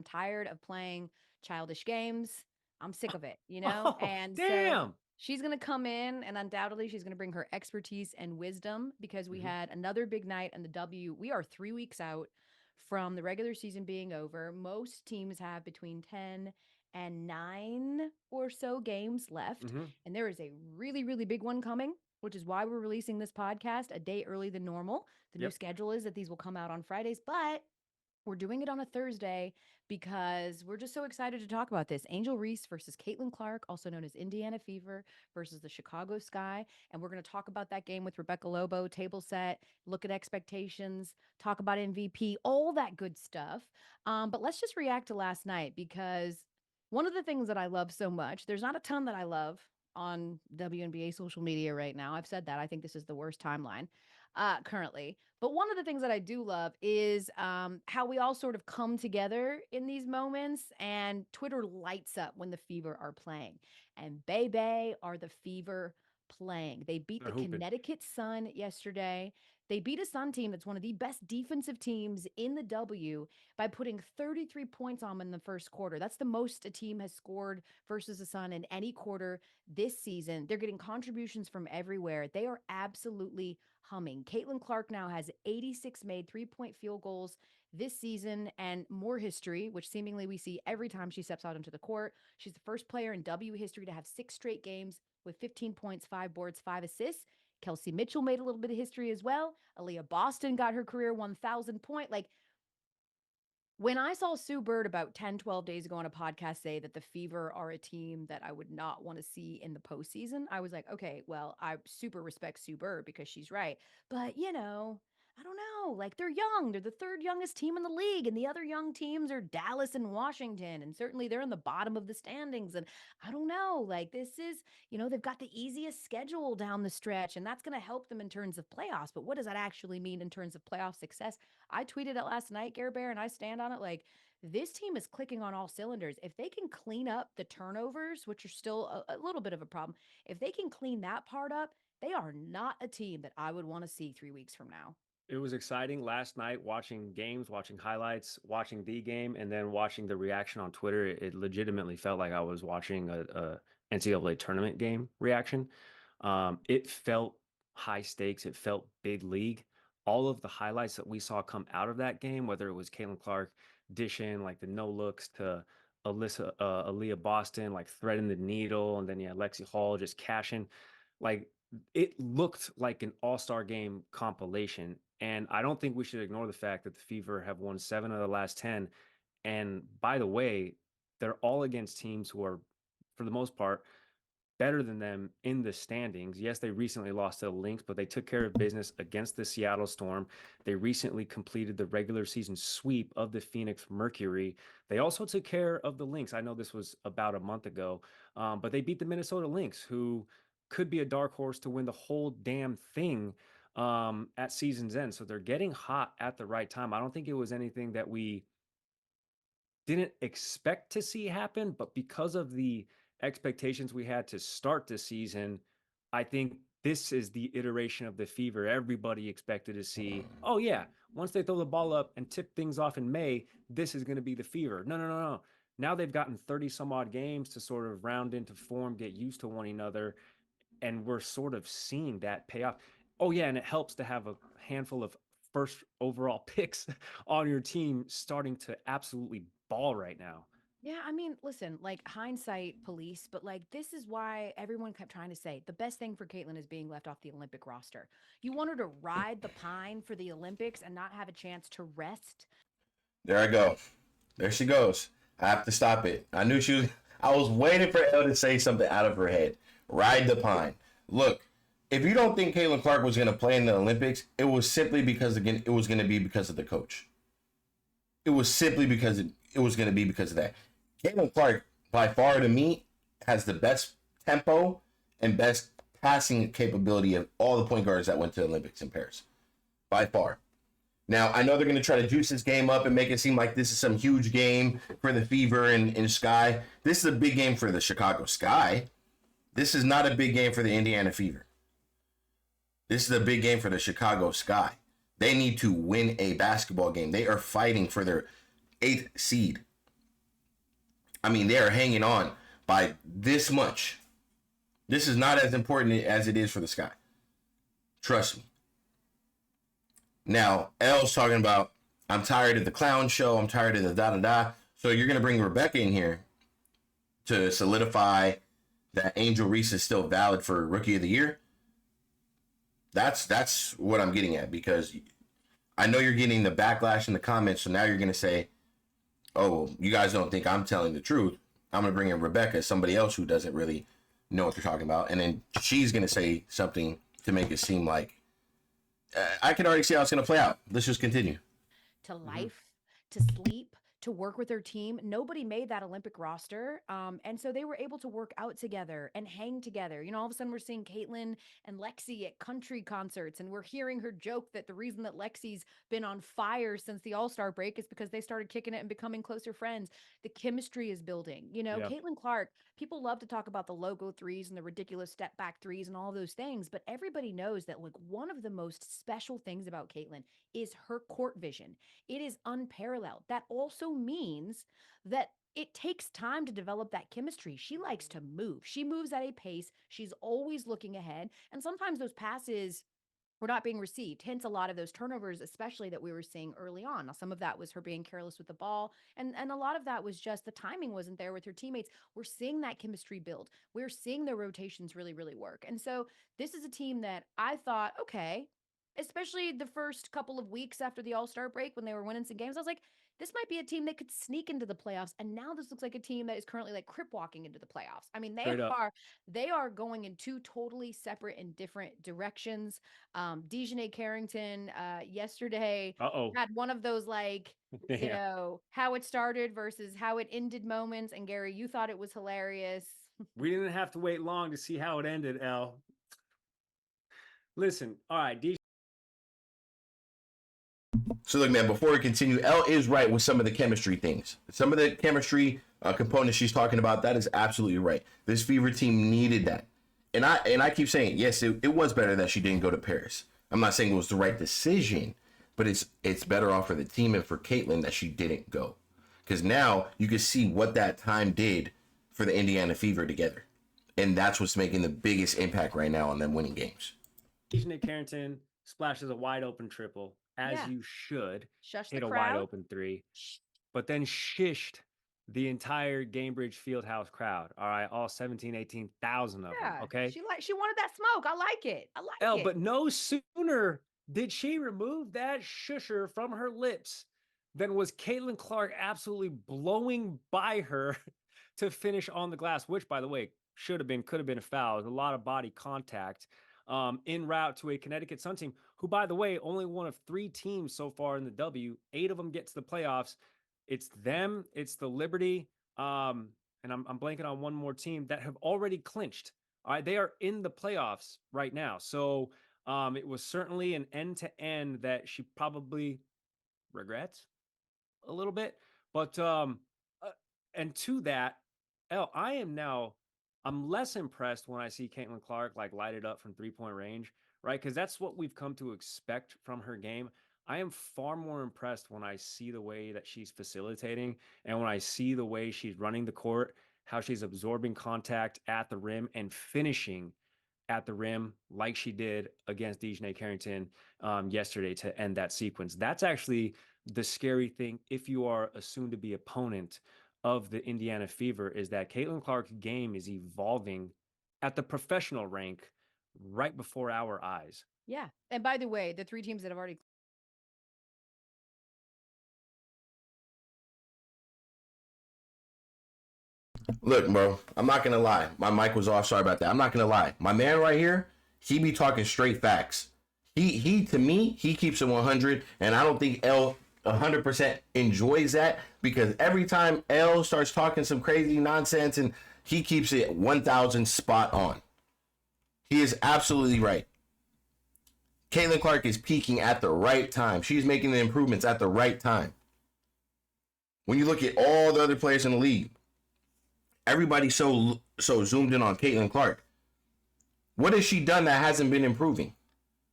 I'm tired of playing childish games. I'm sick of it, Oh, And so damn. she's going to come in and undoubtedly she's going to bring her expertise and wisdom because we Mhm. had another big night and the W. We are 3 weeks out from the regular season being over. Most teams have between 10 and 9 or so games left. Mhm. And there is a really, really big one coming, which is why we're releasing this podcast a day early than normal. The new Yep. schedule is that these will come out on Fridays, but we're doing it on a Thursday because we're just so excited to talk about this. Angel Reese versus Caitlyn Clark, also known as Indiana Fever versus the Chicago Sky. And we're going to talk about that game with Rebecca Lobo, table set, look at expectations, talk about MVP, all that good stuff. But let's just react to last night because one of the things that I love so much, there's not a ton that I love on WNBA social media right now. I've said that. I think this is the worst timeline currently. But one of the things that I do love is how we all sort of come together in these moments, and Twitter lights up when the Fever are playing. And Bay are the Fever playing. They beat They're the hooping. Connecticut Sun yesterday. They beat a Sun team that's one of the best defensive teams in the W by putting 33 points on them in the first quarter. That's the most a team has scored versus the Sun in any quarter this season. They're getting contributions from everywhere. They are absolutely humming. Caitlyn Clark now has 86 made 3-point field goals this season and more history, which seemingly we see every time she steps out into the court. She's the first player in W history to have 6 straight games with 15 points, 5 boards, 5 assists. Kelsey Mitchell made a little bit of history as well. Aaliyah Boston got her career 1,000 point. Like when I saw Sue Bird about 10, 12 days ago on a podcast say that the Fever are a team that I would not want to see in the postseason, I was like, okay, well, I super respect Sue Bird because she's right. But, I don't know. Like they're young. They're the third youngest team in the league. And the other young teams are Dallas and Washington. And certainly they're in the bottom of the standings. And I don't know. Like this is, they've got the easiest schedule down the stretch. And that's going to help them in terms of playoffs. But what does that actually mean in terms of playoff success? I tweeted it last night, Gare Bear, and I stand on it. Like, this team is clicking on all cylinders. If they can clean up the turnovers, which are still a little bit of a problem, if they can clean that part up, they are not a team that I would want to see 3 weeks from now. It was exciting last night watching games, watching highlights, watching the game, and then watching the reaction on Twitter. It legitimately felt like I was watching a NCAA tournament game reaction. It felt high stakes. It felt big league. All of the highlights that we saw come out of that game, whether it was Caitlin Clark dishing like the no looks to Aaliyah Boston, like threading the needle, and then Lexi Hall just cashing, like it looked like an all-star game compilation. And I don't think we should ignore the fact that the Fever have won 7 of the last 10. And by the way, they're all against teams who are, for the most part, better than them in the standings. Yes, they recently lost to the Lynx, but they took care of business against the Seattle Storm. They recently completed the regular season sweep of the Phoenix Mercury. They also took care of the Lynx. I know this was about a month ago, but they beat the Minnesota Lynx, who could be a dark horse to win the whole damn thing at season's end. So they're getting hot at the right time. I don't think it was anything that we didn't expect to see happen, but because of the expectations we had to start the season, I think this is the iteration of the Fever everybody expected to see. Oh yeah, once they throw the ball up and tip things off in May, this is going to be the Fever. No, no, no, no. Now they've gotten 30 some odd games to sort of round into form, get used to one another, and we're sort of seeing that pay off. Oh yeah, and it helps to have a handful of first overall picks on your team starting to absolutely ball right now. Yeah, I mean, listen, like hindsight police, but like this is why everyone kept trying to say the best thing for Caitlyn is being left off the Olympic roster. You want her to ride the pine for the Olympics and not have a chance to rest. There I go. There she goes. I have to stop it. I knew she was. I was waiting for Elle to say something out of her head. Ride the pine. Look, if you don't think Caitlin Clark was going to play in the Olympics, it was simply because again it was going to be because of the coach. It was simply because it was going to be because of that. Caitlin Clark, by far to me, has the best tempo and best passing capability of all the point guards that went to the Olympics in Paris. By far. Now, I know they're going to try to juice this game up and make it seem like this is some huge game for the Fever and Sky. This is a big game for the Chicago Sky. This is not a big game for the Indiana Fever. This is a big game for the Chicago Sky. They need to win a basketball game. They are fighting for their 8th seed. I mean, they are hanging on by this much. This is not as important as it is for the Sky. Trust me. Now, Elle's talking about, I'm tired of the clown show. I'm tired of the da-da-da. So you're going to bring Rebecca in here to solidify that Angel Reese is still valid for Rookie of the Year? That's what I'm getting at, because I know you're getting the backlash in the comments, so now you're going to say, oh, you guys don't think I'm telling the truth. I'm going to bring in Rebecca, somebody else who doesn't really know what they're talking about, and then she's going to say something to make it seem like I can already see how it's going to play out. Let's just continue. To life, to sleep, to work with their team. Nobody made that Olympic roster. And so they were able to work out together and hang together. You know, all of a sudden we're seeing Caitlyn and Lexi at country concerts, and we're hearing her joke that the reason that Lexi's been on fire since the All-Star break is because they started kicking it and becoming closer friends. The chemistry is building. You know, Caitlyn Clark, people love to talk about the logo threes and the ridiculous step back threes and all of those things, but everybody knows that like one of the most special things about Caitlyn is her court vision. It is unparalleled. That also means that it takes time to develop that chemistry. She likes to move. She moves at a pace. She's always looking ahead. And sometimes those passes were not being received. Hence a lot of those turnovers, especially that we were seeing early on. Now, some of that was her being careless with the ball. And a lot of that was just the timing wasn't there with her teammates. We're seeing that chemistry build. We're seeing their rotations really, really work. And so this is a team that I thought, okay, especially the first couple of weeks after the All-Star break when they were winning some games, I was like, this might be a team that could sneak into the playoffs. And now this looks like a team that is currently like crip walking into the playoffs. I mean, they are going in two totally separate and different directions. Dejanay Carrington yesterday had one of those like, you know, how it started versus how it ended moments. And Gary, you thought it was hilarious. We didn't have to wait long to see how it ended, Elle. Listen, all right, So look, man, before we continue, Elle is right with some of the chemistry things. Some of the chemistry components she's talking about, that is absolutely right. This Fever team needed that. And I keep saying, yes, it was better that she didn't go to Paris. I'm not saying it was the right decision, but it's better off for the team and for Caitlyn that she didn't go. Because now you can see what that time did for the Indiana Fever together. And that's what's making the biggest impact right now on them winning games. Dejanay Carrington splashes a wide open triple, as you should. Hit a wide open three, but then shished the entire Gainbridge Fieldhouse crowd. All right, all 17, 18,000 of them. Okay, she wanted that smoke. I like it. Elle, but no sooner did she remove that shusher from her lips than was Caitlyn Clark absolutely blowing by her to finish on the glass, which, by the way, could have been a foul. There's a lot of body contact en route to a Connecticut Sun team, who, by the way, only one of 3 teams so far in the W. 8 of them get to the playoffs. It's them, it's the Liberty, and I'm blanking on one more team that have already clinched. All right, they are in the playoffs right now. So it was certainly an end-to-end that she probably regrets a little bit. But and to that, Elle, I'm less impressed when I see Caitlyn Clark like light it up from 3-point range, right? Because that's what we've come to expect from her game. I am far more impressed when I see the way that she's facilitating and when I see the way she's running the court, how she's absorbing contact at the rim and finishing at the rim like she did against Dejanay Carrington yesterday to end that sequence. That's actually the scary thing if you are a soon-to-be opponent of the Indiana Fever, is that Caitlyn Clark's game is evolving at the professional rank right before our eyes. Yeah. And by the way, the 3 teams that have already Look, bro, I'm not going to lie. My mic was off. Sorry about that. I'm not going to lie. My man right here, he be talking straight facts. He to me, he keeps it 100, and I don't think Elle 100% enjoys that, because every time Elle starts talking some crazy nonsense, and he keeps it 1,000 spot on. He is absolutely right. Caitlyn Clark is peaking at the right time. She's making the improvements at the right time. When you look at all the other players in the league, everybody's so zoomed in on Caitlyn Clark. What has she done that hasn't been improving?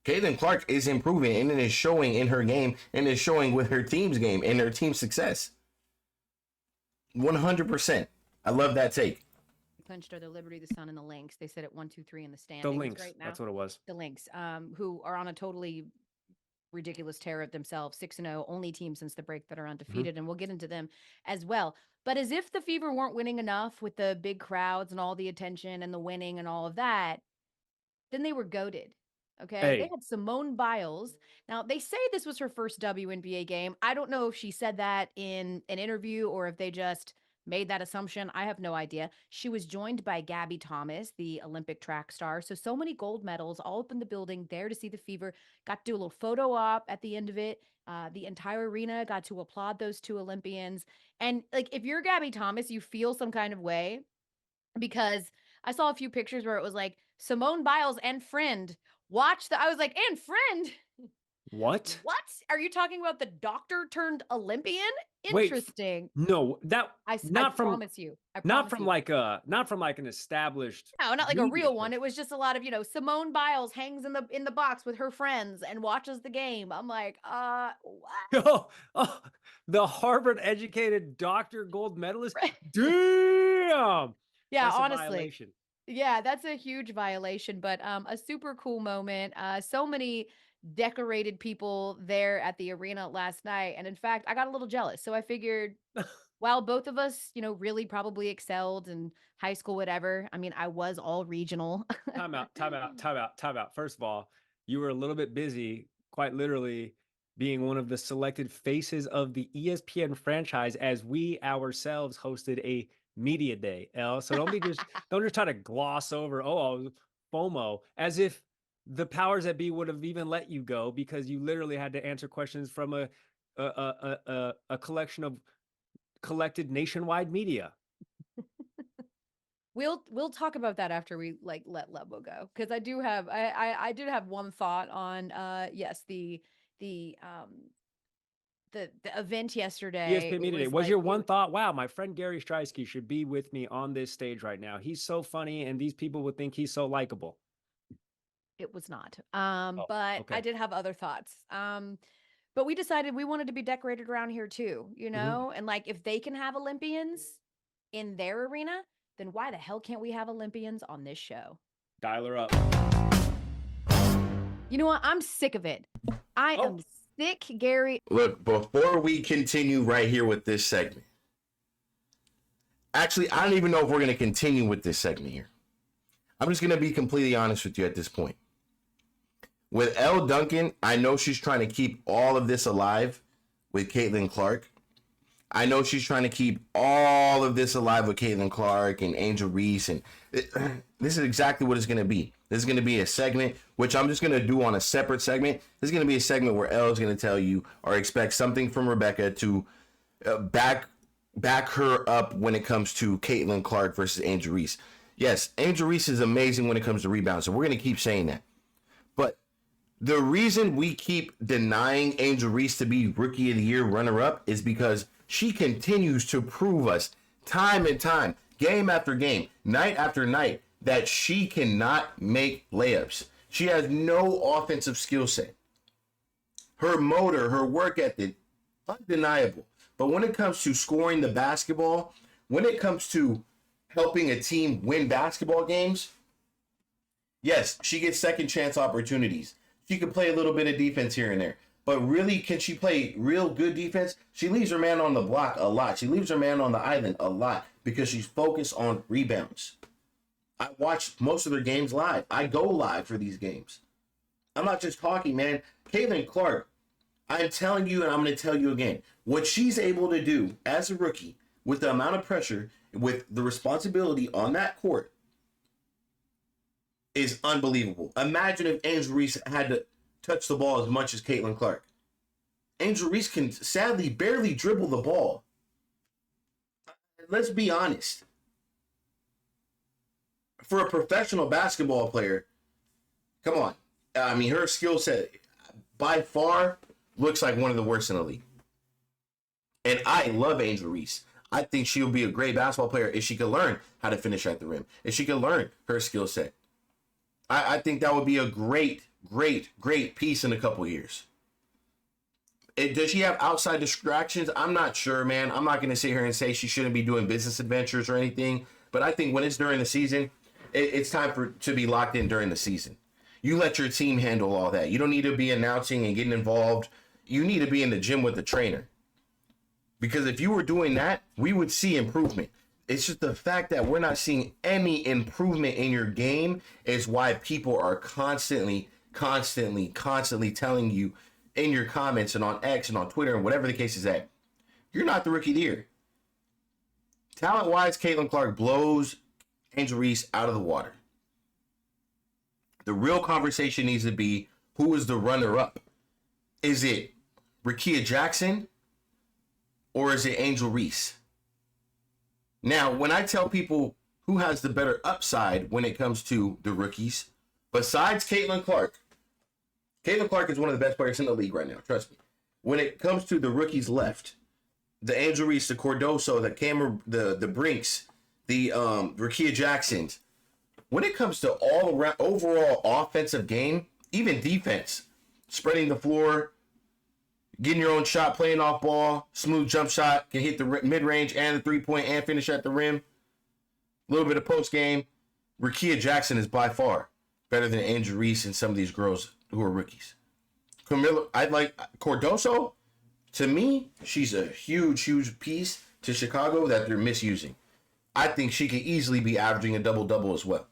Caitlyn Clark is improving, and it is showing in her game, and is showing with her team's game and her team's success. 100%. I love that take. Punched are the Liberty, the Sun, and the Lynx. They said it 1, 2, 3 in the The standings Lynx. right now. That's what it was. The Lynx, who are on a totally ridiculous tear of themselves, 6-0, only team since the break that are undefeated, and we'll get into them as well. But as if the Fever weren't winning enough with the big crowds and all the attention and the winning and all of that, then they were goated. Okay. They Hey. had Simone Biles. Now, they say this was her first WNBA game. I don't know if she said that in an interview or if they just made that assumption. I have no idea. She was joined by Gabby Thomas, the Olympic track star. So many gold medals all up in the building there to see the Fever. Got to do a little photo op at the end of it. The entire arena got to applaud those two Olympians. And like, if you're Gabby Thomas, you feel some kind of way because I saw a few pictures where it was like Simone Biles and friend. I was like, and friend. What? What? Are you talking about the doctor turned Olympian? Wait, Interesting. No, that I not from promise you. I not promise from you. not from like an established. No, not like a media real one. person. It was just a lot of, Simone Biles hangs in the box with her friends and watches the game. I'm like, what? Oh, the Harvard educated doctor gold medalist. Right. Damn. Yeah, That's a honestly. violation. Yeah, that's a huge violation, but a super cool moment. So many decorated people there at the arena last night. And in fact, I got a little jealous. So I figured while both of us, really probably excelled in high school, whatever. I mean, I was all regional. Time out. First of all, you were a little bit busy, quite literally, being one of the selected faces of the ESPN franchise as we ourselves hosted a media day. Elle. So don't just try to gloss over, I was FOMO, as if the powers that be would have even let you go because you literally had to answer questions from a collection of collected nationwide media. We'll talk about that after we let Lebo go, because I did have one thought on yes, the event yesterday. ESPN Media Day. Was your one thought, wow, my friend Gary Streisky should be with me on this stage right now. He's so funny and these people would think he's so likable. It was not. But okay. I did have other thoughts. But we decided we wanted to be decorated around here too, and like if they can have Olympians in their arena, then why the hell can't we have Olympians on this show? Dial her up. You know what? I'm sick of it. I am sick, Gary. Look, before we continue right here with this segment, actually, I don't even know if we're going to continue with this segment here. I'm just going to be completely honest with you at this point. With Elle Duncan, I know she's trying to keep all of this alive with Caitlyn Clark. I know she's trying to keep all of this alive with Caitlyn Clark and Angel Reese. And this is exactly what it's going to be. This is going to be a segment, which I'm just going to do on a separate segment. This is going to be a segment where Elle is going to tell you or expect something from Rebecca to back her up when it comes to Caitlyn Clark versus Angel Reese. Yes, Angel Reese is amazing when it comes to rebounds, so we're going to keep saying that. But the reason we keep denying Angel Reese to be Rookie of the Year runner-up is because she continues to prove us time and time, game after game, night after night, that she cannot make layups. She has no offensive skill set. Her motor, her work ethic, undeniable. But when it comes to scoring the basketball, when it comes to helping a team win basketball games, yes, she gets second chance opportunities. She can play a little bit of defense here and there. But really, can she play real good defense? She leaves her man on the block a lot. She leaves her man on the island a lot because she's focused on rebounds. I watch most of their games live. I go live for these games. I'm not just talking, man. Caitlyn Clark, I'm telling you and I'm going to tell you again, what she's able to do as a rookie with the amount of pressure, with the responsibility on that court is unbelievable. Imagine if Angel Reese had to touch the ball as much as Caitlyn Clark. Angel Reese can sadly barely dribble the ball. Let's be honest. For a professional basketball player, come on. I mean, her skill set by far looks like one of the worst in the league. And I love Angel Reese. I think she'll be a great basketball player if she could learn how to finish at the rim. If she could learn her skill set. I think that would be a great piece in a couple years. Does she have outside distractions? I'm not sure, man. I'm not going to sit here and say she shouldn't be doing business adventures or anything. But I think when it's during the season, it's time to be locked in during the season. You let your team handle all that. You don't need to be announcing and getting involved. You need to be in the gym with the trainer. Because if you were doing that, we would see improvement. It's just the fact that we're not seeing any improvement in your game is why people are constantly telling you in your comments and on X and on Twitter and whatever the case is at, you're not the rookie of the year. Talent-wise, Caitlyn Clark blows Angel Reese out of the water. The real conversation needs to be, who is the runner-up? Is it Rickea Jackson or is it Angel Reese? Now, when I tell people who has the better upside when it comes to the rookies, besides Caitlyn Clark is one of the best players in the league right now, trust me. When it comes to the rookies left, the Angel Reese, the Cordoso, the Brinks, the Rickea Jacksons, when it comes to all around overall offensive game, even defense, spreading the floor, getting your own shot, playing off ball, smooth jump shot, can hit the mid-range and the three-point and finish at the rim, a little bit of post-game, Rickea Jackson is by far better than Angel Reese and some of these girls who are rookies. Camilla, I like Cordoso. To me, she's a huge piece to Chicago that they're misusing. I think she could easily be averaging a double-double as well.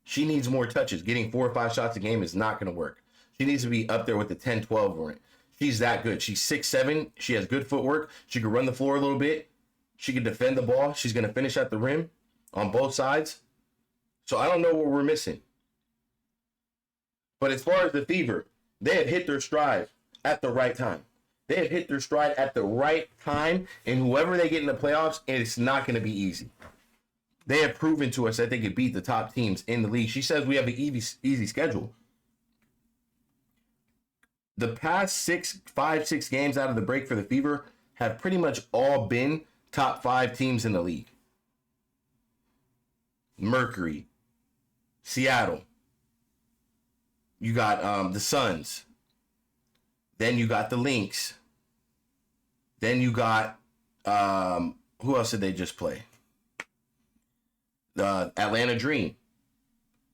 She needs more touches. Getting 4 or 5 shots a game is not going to work. She needs to be up there with the 10-12 range. She's that good. She's 6'7". She has good footwork. She can run the floor a little bit. She can defend the ball. She's going to finish at the rim on both sides. So I don't know what we're missing. But as far as the Fever, they have hit their stride at the right time. They have hit their stride at the right time, and whoever they get in the playoffs, it's not going to be easy. They have proven to us that they can beat the top teams in the league. She says we have an easy schedule. The past 6 games out of the break for the Fever have pretty much all been top 5 teams in the league. Mercury, Seattle. You got the Suns. Then you got the Lynx. Then you got who else did they just play? The Atlanta Dream.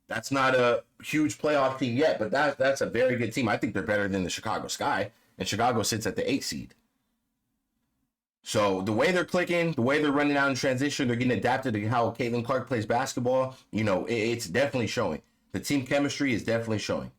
That's not a huge playoff team yet, but that's a very good team. I think they're better than the Chicago Sky, and Chicago sits at the 8th seed. So the way they're clicking, the way they're running out in transition, they're getting adapted to how Caitlyn Clark plays basketball. You know, it's definitely showing. The team chemistry is definitely showing.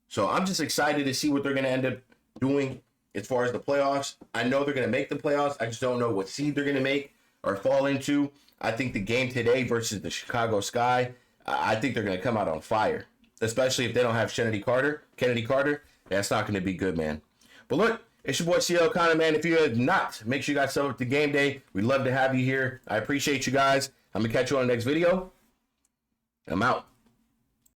So I'm just excited to see what they're going to end up doing as far as the playoffs. I know they're going to make the playoffs. I just don't know what seed they're going to make or fall into. I think the game today versus the Chicago Sky, I think they're going to come out on fire, especially if they don't have Kennedy Carter. That's not going to be good, man. But look, it's your boy CL Connor, man. If you have not, make sure you guys sub up to Game Day. We'd love to have you here. I appreciate you guys. I'm going to catch you on the next video. I'm out.